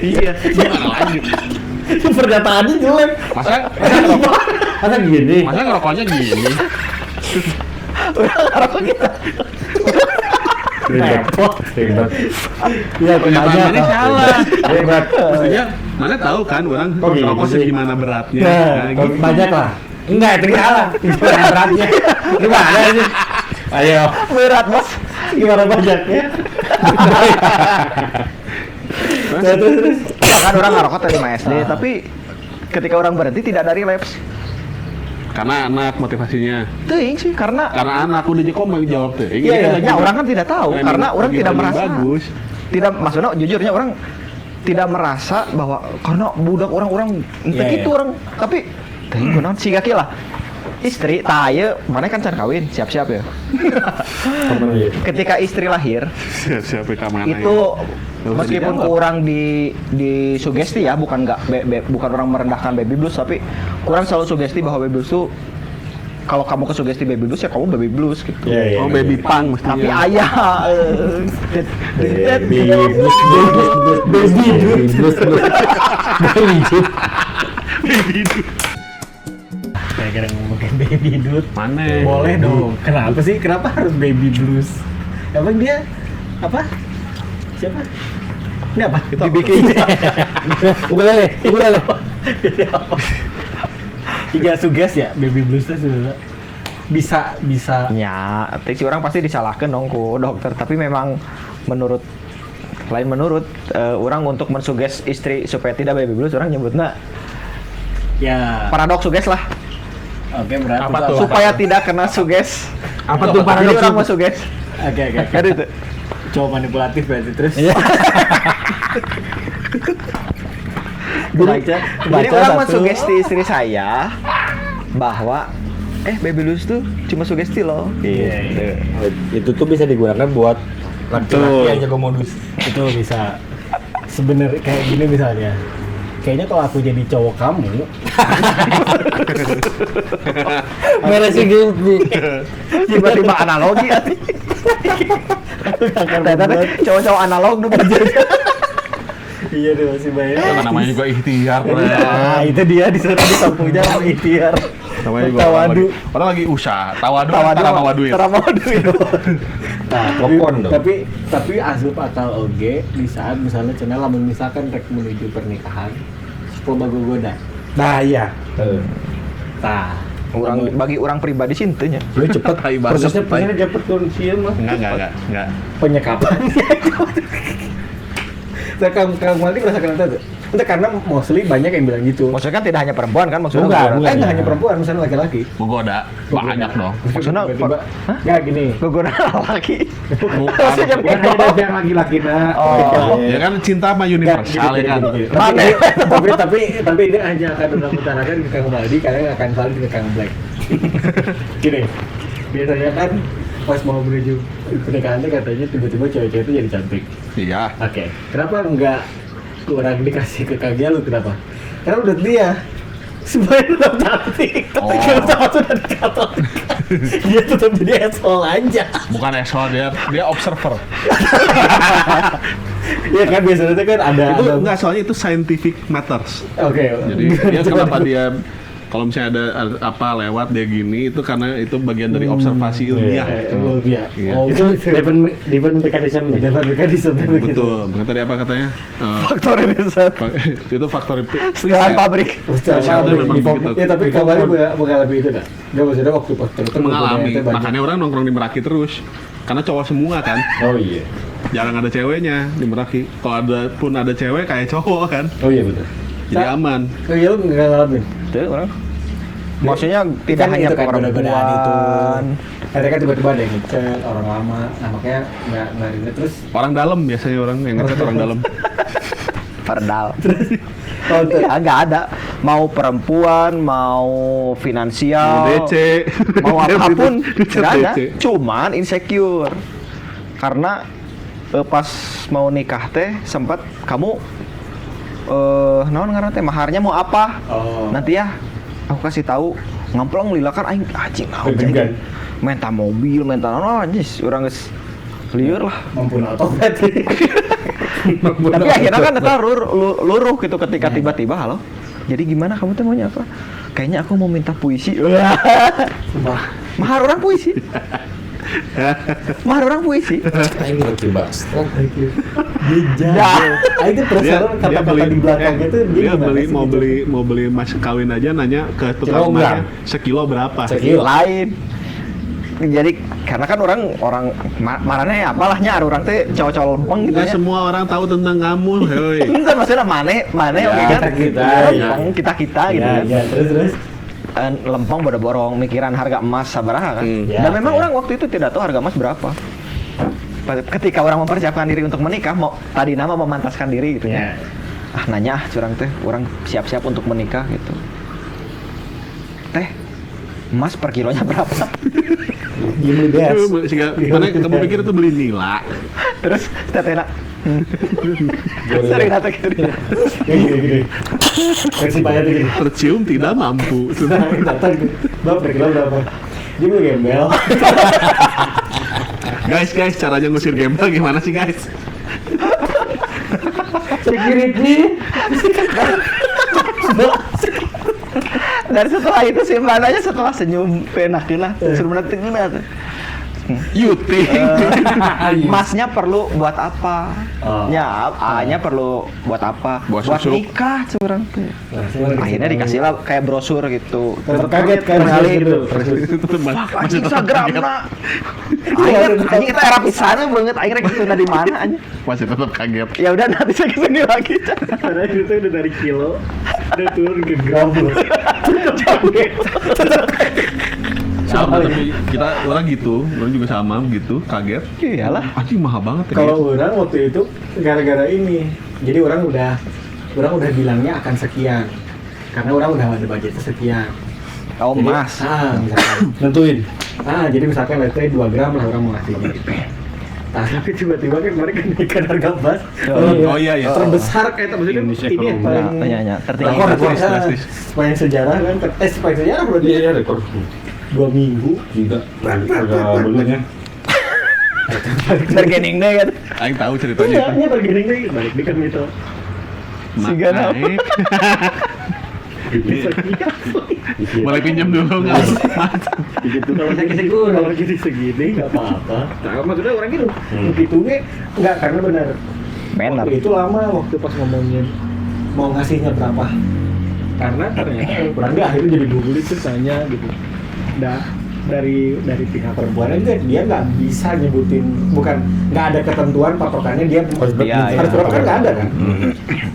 S1: Iya, gimana lagi?
S2: Pernyataannya jelek.
S3: Masa gini?
S1: Masa ngerokoknya gini?
S4: Orang ngarokok kita.
S2: Repot.
S3: Hebat.
S2: Iya,
S1: Pernyataan
S2: banyak.
S1: mana salah?
S3: Hebat.
S1: Maksudnya, mana tahu kan orang
S3: Kok gitu
S1: ngerokok
S3: sih?
S1: segimana beratnya.
S2: Nah,
S1: Nah, gitu.
S2: banyak lah. Enggak, itu salah. Gimana beratnya? Gimana sih?
S3: Ayo.
S4: Berat bos.
S2: Gimana banyaknya? Terus.
S4: Bahkan orang ngarokok dari 5 SD, tapi ketika orang berhenti tidak ada relapse.
S1: Karena anak motivasinya.
S4: Teuing sih karena
S1: Karena anak udah kok mau jawab tuh.
S4: iya, orang kan tidak tahu karena orang tidak merasa
S1: bagus.
S4: tidak maksudnya jujurnya orang tidak merasa bahwa karena budak orang ente
S2: Iya,
S4: gitu
S2: iya.
S4: orang tapi teuing kunaon si kaki lah istri taya mana kan can kawin siap-siap ya ketika istri lahir
S1: Siapa kamana
S4: itu meskipun kurang di sugesti ya bukan bukan orang merendahkan baby blues tapi kurang selalu sugesti bahwa baby blues tuh kalau kamu ke sugesti baby blues ya kamu baby blues gitu.
S3: Iya, iya.
S1: Oh, baby pang mestinya.
S4: Tapi ayah
S3: Baby blues.
S2: Gara-gara ngomongin baby dude.
S1: Mana?
S2: Boleh dong. Kenapa sih? Kenapa harus baby blues? Emang dia apa? Siapa? Ini apa?
S4: dibikin
S2: Ukulele. Tiga suges ya, baby blues itu sebenarnya bisa
S4: ya, tapi si orang pasti disalahkan dong ku dokter. Tapi memang menurut orang untuk mensuges istri supaya tidak baby blues orang nyebutnya
S2: ya.
S4: paradoks suges lah.
S2: Oke, berarti
S1: Apa tuh?
S4: Supaya tidak kena suges.
S2: Apa tuh
S4: Jadi
S2: paradoks?
S4: orang mau suges.
S2: Oke.
S4: Kan itu.
S2: Coba manipulatif berarti terus.
S4: Jadi orang mensugesti istri saya bahwa baby blues tuh cuma sugesti loh.
S2: Iya.
S3: Itu tuh bisa digunakan buat laki-laki yang jago modus.
S2: Itu bisa sebenarnya kayak gini misalnya. Kayaknya kalau aku jadi cowok kamu beresin gitu.
S4: Tiba-tiba analogi. Ternyata cowok-cowok analog tuh
S2: Iya deh masih banyak.
S1: Karena namanya juga ikhtiar.
S2: Nah, itu dia di sana di sampingnya sama ikhtiar.
S1: Namanya juga
S2: Tawadu.
S1: orang lagi usaha. Tawadu tara duit.
S2: Nah,
S3: Popcorn dong.
S2: tapi asup akal oge di saat misalnya channel lamun misalkan rek menuju pernikahan coba goda. Nah, iya. Nah,
S4: bagi orang pribadi cintunya.
S3: Lu cepet
S1: Tai banget.
S3: prosesnya cepet tuh sieun mah.
S1: Enggak.
S2: penyekapan. Nah, Kang Maldi merasakan itu tuh. Itu karena mostly banyak yang bilang gitu.
S4: Maksudnya kan tidak hanya perempuan kan maksudnya.
S2: Bukan,
S4: Bukan.
S2: nggak hanya perempuan, misalnya laki-laki.
S1: Menggoda banyak dong.
S4: Maksudnya
S2: Tiba-tiba,
S4: Hah?
S2: nggak gini.
S4: Guguran laki.
S1: Bukan.
S3: Bukan ada yang laki-laki nah.
S4: Oh.
S1: Ya kan cinta sama universal ya kan.
S2: Tapi ini hanya akan orang utarakan ke Kang Maldi karena akan saling ke Kang Black. Gini, biasanya kan pas mau menuju pernikahannya katanya tiba-tiba cewek-cewek itu jadi cantik.
S1: Iya.
S2: Oke, kenapa enggak kurang dikasih ke Kang Jalu, kenapa? Karena udah dia sebenarnya tetap cantik, tapi
S1: Oh.
S2: kalau sudah dikatakan dia tetap jadi asshole aja.
S1: Bukan asshole dia observer.
S2: Iya kan biasanya kan ada.
S1: Itu enggak, soalnya itu scientific matters.
S2: Oke.
S1: Jadi dia kenapa dia kalau misalnya ada apa lewat dia gini itu karena itu bagian dari observasi ilmiah.
S2: Iya.
S1: Iya.
S2: Oh, itu
S3: Different mechanism.
S2: mekanisme begitu.
S1: Betul. Bukan tadi apa katanya?
S4: Faktor riset.
S1: Itu faktor itu.
S4: Segala pabrik.
S1: Secara memang begitu.
S2: Ya tapi kemarin mengalami itu kan? Nggak maksudnya waktu pas terus
S1: Mengalami. Makanya orang nongkrong di Meraki terus. Karena cowok semua kan.
S3: Oh iya.
S1: Jarang ada ceweknya di Meraki. Kalau ada pun ada cewek kayak cowok kan.
S3: Oh iya betul.
S1: Jadi aman.
S2: Oh iya lu nggak ngalamin?
S4: Itu orang. Maksudnya tidak
S2: Kan
S4: hanya
S2: itu kan
S4: perempuan.
S2: goda-godaan itu. Ada kan tiba-tiba ada yang ngechat orang lama, nah makanya nggak ini terus.
S1: Orang dalam biasanya orang yang ngechat orang dalam.
S4: Perdal.
S2: Oh, tuh.
S4: Ya nggak ada. Mau perempuan, mau finansial,
S1: DC.
S4: mau apapun,
S1: DC.
S4: nggak ada. Cuman insecure. Karena pas mau nikah teh sempat kamu naon ngaran teh maharnya mau apa?
S2: Oh.
S4: Nanti ya aku kasih tahu ngamplong lila kan aing anjing naon
S3: Deg-degan.
S4: minta mobil, minta naon anjis urang geus lieur lah.
S2: Mampu nato berarti.
S4: Tapi akhirnya kan eta luruh gitu ketika tiba-tiba halo. Jadi gimana kamu tuh maunya apa? Kayaknya aku mau minta puisi.
S2: Wah,
S4: Mahar orang puisi. Mahar orang puisi.
S3: Aing ngerti bastard.
S2: bijak. Ah, itu penasaran kata-kata di belakang itu
S1: dia
S2: gimana
S1: beli
S2: sih
S1: mau
S2: gitu?
S1: beli mas kawin aja nanya ke tukang
S3: Kilogram.
S1: emasnya sekilo berapa.
S2: Sekilo.
S4: Lain. Jadi karena kan orang marane apalahnya orang teh cowok-cowok lempeng gitu
S1: Nggak
S4: ya.
S1: semua orang tahu tentang kamu, hei.
S4: Enggak maksudnya mana
S2: Ya,
S4: oke kan
S2: kita,
S4: kita gitu
S2: Ya,
S4: kan.
S2: ya, terus.
S4: Lempeng borong mikiran harga emas sabaraha kan.
S2: Ya,
S4: Dan memang
S2: ya.
S4: orang waktu itu tidak tahu harga emas berapa. Ketika orang mempersiapkan diri untuk menikah, mau tadi nama memantaskan diri gitu ya. Nanya curang teh, orang siap-siap untuk menikah gitu. Teh, emas per kilonya berapa?
S2: Gini deh.
S1: Mana kamu pikir itu beli nila?
S4: Terus tetena sering nata gitu.
S2: Gini. Versi payah tuh gini.
S1: Tercium tidak mampu.
S2: Datang gitu. Bapak per kilo berapa? Dia mau gembel.
S1: Guys, caranya ngusir gembel gimana sih guys?
S2: Security.
S4: Dari setelah itu si mananya setelah senyum penakin lah suruh menanti gimana tuh.
S1: Yuting.
S4: Masnya perlu buat apa?
S2: Oh.
S4: Ya, A-nya perlu buat apa?
S1: Buat
S4: Buat
S1: susu.
S4: nikah curang tuh. Akhirnya dikasih lah kayak brosur gitu.
S2: Kaget kan
S4: Kali gitu.
S1: Masih
S4: Instagram
S1: tetap
S4: nak. Akhirnya kita era pisannya banget. Akhirnya gitu di mana aja.
S1: masih tetap kaget.
S4: Ya udah nanti saya kesini lagi.
S2: Karena itu udah dari kilo udah turun ke gram loh.
S1: Sama tapi kita orang gitu, orang juga sama gitu, kaget.
S4: Iyalah.
S1: Anjing mahal banget ya.
S2: Kalau orang waktu itu gara-gara ini, jadi orang udah bilangnya akan sekian, karena orang udah ada budget sekian.
S4: Oh
S2: Jadi,
S4: mas.
S2: Misalkan.
S3: Nentuin.
S2: Jadi misalkan let's say 2 gram lah orang mau ngasihnya gitu. Nah, tapi tiba-tiba kan kemarin kenaikan harga emas.
S1: Oh iya.
S2: Terbesar kayak maksudnya
S1: Indonesia
S2: ini ya,
S1: ekonomi.
S2: paling
S4: Tanya tertinggi.
S2: rekor
S1: drastis.
S2: sepanjang sejarah kan. Sepanjang sejarah berarti
S3: Iya, rekor.
S2: 2 minggu.
S3: Tidak. Harga benernya.
S4: Bargaining deh kan.
S1: Aing tahu
S2: Iya,
S1: ceritanya.
S2: ini bargaining deh balik di kan itu.
S4: Siga naon.
S1: Naik.
S2: Bisa
S1: Boleh pinjam dulu nggak?
S2: gitu kalau segini segini nggak apa-apa. Nah, maksudnya orang gitu hitungnya nggak karena benar.
S4: Benar.
S2: Waktu itu lama waktu pas ngomongin mau ngasihnya berapa. Karena ternyata orang dia akhirnya jadi google itu tanya gitu. Dari pihak perempuan aja dia nggak bisa nyebutin, bukan nggak ada ketentuan patokannya dia harus
S4: Iya,
S2: harus
S4: iya.
S2: berapa kan nggak ada kan.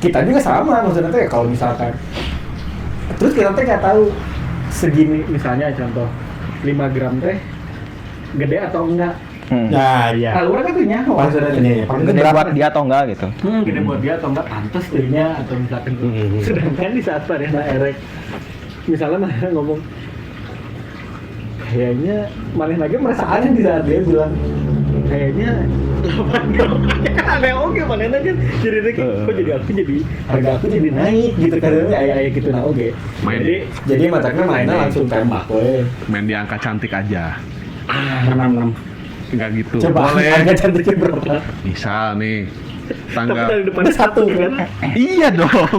S2: Kita juga sama maksudnya tuh ya kalau misalkan terus kita teh nggak tahu segini misalnya contoh 5 gram teh gede atau enggak.
S3: Nah, iya.
S2: Kalau orang kan tuh nyaho maksudnya
S3: Iya.
S4: Gede buat dia atau enggak gitu.
S2: gede buat dia atau enggak pantas dirinya atau misalkan sedangkan di saat Mariana erek misalnya Mariana ngomong kayaknya Mariana lagi merasa aneh di saat dia bilang kayaknya 8 gram kan aneh oke Mariana kan jadi kok jadi harga aku jadi naik gitu kan ayah gitu nah oke
S1: Main.
S2: jadi mataknya mainnya langsung tembak we
S1: Main di angka cantik aja.
S3: 666.
S1: Enggak gitu.
S2: coba
S1: Boleh.
S2: harga cantiknya berapa
S1: Misal nih
S2: tapi
S1: tanggal.
S2: dari depannya 1 kan
S1: Iya dong.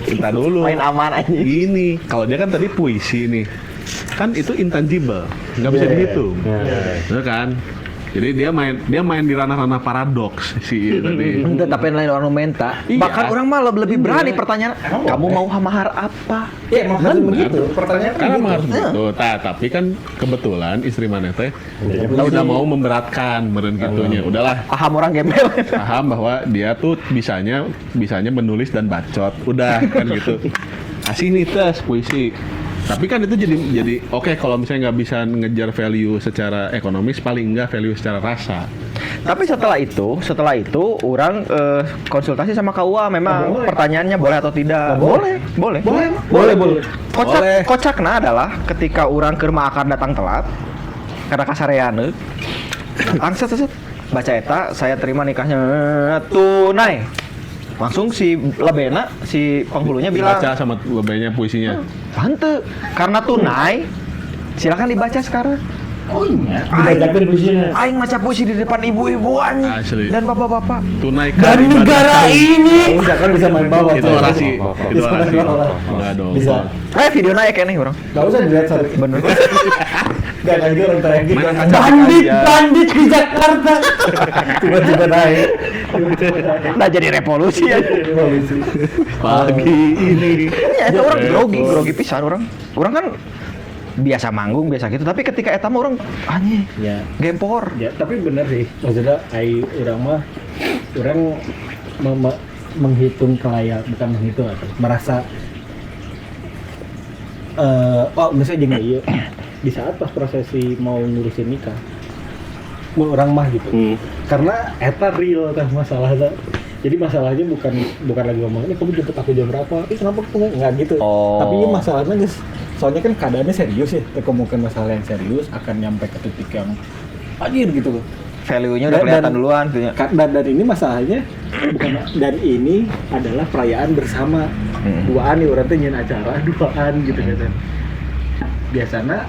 S1: Kita dulu.
S4: Main aman aja.
S1: Ini kalau dia kan tadi puisi nih, kan itu intangible, nggak bisa
S2: Yeah.
S1: dihitung,
S3: Yeah.
S1: betul kan? Jadi dia main di ranah-ranah paradoks si tadi.
S4: Ente tapi lain orang minta.
S1: Iya.
S4: Bahkan orang malah lebih berani
S2: Iya.
S4: pertanyaan. Kamu mau mahar apa?
S2: ya emang harus begitu pertanyaan
S1: Karena emang harus
S2: gitu.
S1: begitu. Tapi kan kebetulan istri mana teh
S2: Udah
S1: udah mau memberatkan meren gitunya. Udahlah
S4: Paham orang gembel.
S1: paham bahwa dia tuh bisanya menulis dan bacot. Udah kan gitu. Kasih nih tes puisi. Tapi kan itu jadi oke kalau misalnya nggak bisa ngejar value secara ekonomis, paling enggak value secara rasa.
S4: Tapi setelah itu orang konsultasi sama KUA memang pertanyaannya boleh atau tidak. Boleh. Kocakna adalah ketika orang ke rumah akan datang telat karena kasareana. Datang set baca eta saya terima nikahnya tunai. Langsung si lebena si penghulunya bilang
S1: Baca sama lebihnya puisinya.
S4: Tante, karena tunai silakan dibaca sekarang.
S2: Oh iya.
S3: Dibacakan puisinya.
S4: Aing maca puisi di depan ibu-ibuan
S1: Asli.
S4: dan bapak-bapak.
S1: Tunai
S2: Dari negara ini.
S3: Oh, kan bisa main bawah.
S1: Itu orasi. Itu
S2: Bisa
S1: orasi.
S2: main bawah.
S1: Enggak dong.
S2: Bisa.
S4: Video naik nih orang.
S3: Gak usah dilihat sorry.
S4: Bener.
S3: Gak lagi orang terakhir.
S1: Mana kaca
S2: Bandit di Jakarta.
S3: Tiba-tiba naik.
S4: Nah jadi revolusi ya.
S1: Pagi ini.
S4: Ya itu orang grogi pisan orang. Orang kan biasa manggung biasa gitu, tapi ketika eta mah orang anjing
S2: Ya.
S4: gempor.
S2: Ya, tapi bener sih. Maksudnya orang menghitung bukan menghitung atau merasa misalnya jangan iya di saat pas prosesi mau ngurusin nikah orang mah gitu. Karena eta real kan masalahnya. Jadi masalahnya bukan lagi ngomong ini kamu jemput aku jam berapa? Kenapa kamu nggak gitu?
S4: Oh.
S2: Tapi ini masalahnya guys, soalnya kan keadaannya serius ya. Mungkin masalah yang serius akan nyampe ke titik yang anjir gitu loh.
S4: Value-nya udah kelihatan duluan gitu ya.
S2: Dan ini masalahnya bukan, dan ini adalah perayaan bersama. Duaan nih orang tuh nyen acara duaan gitu kan. Biasanya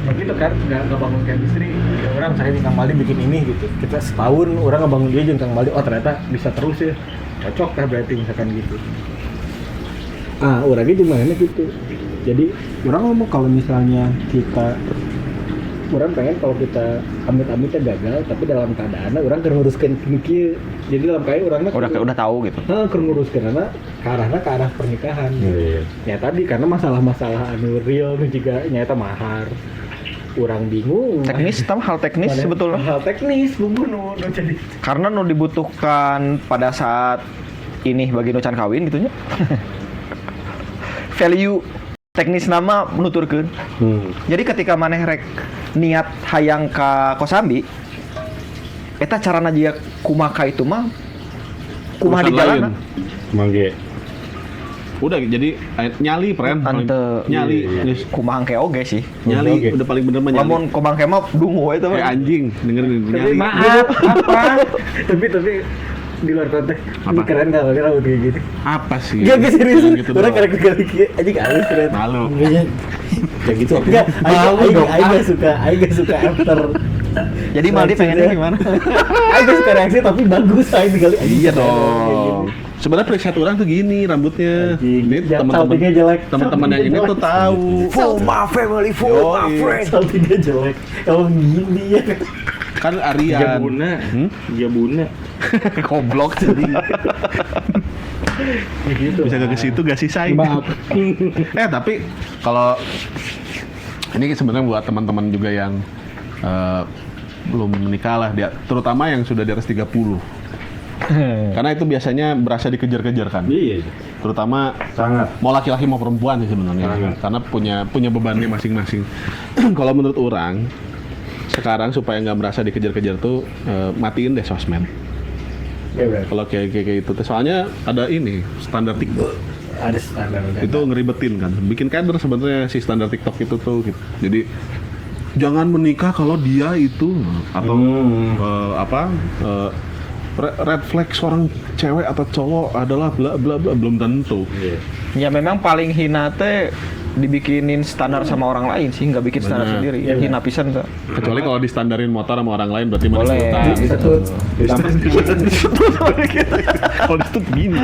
S2: begitu kan nggak bangun chemistry ya orang saya nih Kang Mali bikin ini gitu, kita setahun orang ngebangun dia jeung Kang Mali, oh ternyata bisa terus ya, cocok lah berarti misalkan gitu. Orangnya gimana gitu, jadi orang ngomong kalau misalnya orang pengen kalau kita amit-amitnya gagal tapi dalam keadaan orang kan nguruskan kieu, jadi dalam kayak orangnya
S4: Udah tahu gitu.
S2: kan nguruskan karena ke arah pernikahan. Ya tadi karena masalah-masalah anu real nu juga nyata mahar. Kurang bingung.
S4: Teknis, hal teknis sebetulnya.
S2: Hal teknis bumbu nu jadi.
S4: Karena nu dibutuhkan pada saat ini bagi nucan kawin gitunya. Value teknis nama menuturkeun. Jadi ketika maneh rek niat hayang ka Kosambi, eta carana dia kumaka itu mah kumaha di
S1: Urusan
S4: jalan.
S1: lain.
S3: Mangge.
S1: Udah jadi nyali pren.
S4: Ante
S1: Nyali.
S3: Iya.
S4: kumaha ke oge sih.
S1: Nyali
S3: Oke.
S1: udah paling bener mah nyali.
S4: Lamun kumang ke mah dungu itu
S1: Kayak
S4: mah.
S1: anjing dengerin
S2: Tapi
S1: nyali.
S2: maaf apa? tapi di luar konteks ini
S1: Apa?
S2: keren gak kalau rambut kayak gitu?
S1: Apa sih?
S2: Gak serius.
S1: Jangan gitu
S2: Orang
S1: doang.
S2: keren aja halus keren.
S1: Malu.
S3: Kayak gitu.
S2: Enggak, Aing gak suka after.
S4: Jadi Maldi pengennya gimana?
S2: Aing gak suka reaksi tapi bagus Aing kali.
S1: Iya dong. Sebenarnya preset orang tuh gini rambutnya. Ini
S2: Saltingnya jelek.
S1: teman-teman yang ini tuh tahu.
S4: For my family, for my friends.
S2: Saltingnya jelek. Kalau gini ya.
S1: Kan Aryan.
S3: Jabuna.
S4: Goblok jadi.
S2: Gitu.
S1: Bisa ke situ gak sih say?
S2: Maaf.
S1: Tapi kalau ini sebenarnya buat teman-teman juga yang belum menikah lah, dia terutama yang sudah di atas 30. Karena itu biasanya berasa dikejar-kejar kan.
S3: Iya.
S1: Terutama
S3: Sangat.
S1: mau laki-laki mau perempuan sih sebenarnya.
S3: Sangat.
S1: Karena punya bebannya masing-masing. Kalau menurut orang sekarang supaya nggak merasa dikejar-kejar tuh matiin deh sosmed.
S2: Ya berarti.
S1: Kalau kayak gitu tuh soalnya ada ini standar TikTok.
S2: Ada standar.
S1: Itu ngeribetin kan, bikin kader sebenarnya si standar TikTok itu tuh gitu. Jadi jangan menikah kalau dia itu atau red flag seorang cewek atau cowok adalah bla bla bla, belum tentu.
S4: Ya memang paling hina teh dibikinin standar sama orang lain sih, nggak bikin standar
S1: Benar.
S4: sendiri.
S2: Iya,
S4: Hina pisan tuh.
S1: Kecuali kalau distandarin motor sama orang lain berarti mana
S4: Boleh.
S1: sultan.
S2: Bisa tuh.
S1: Kalau itu gini.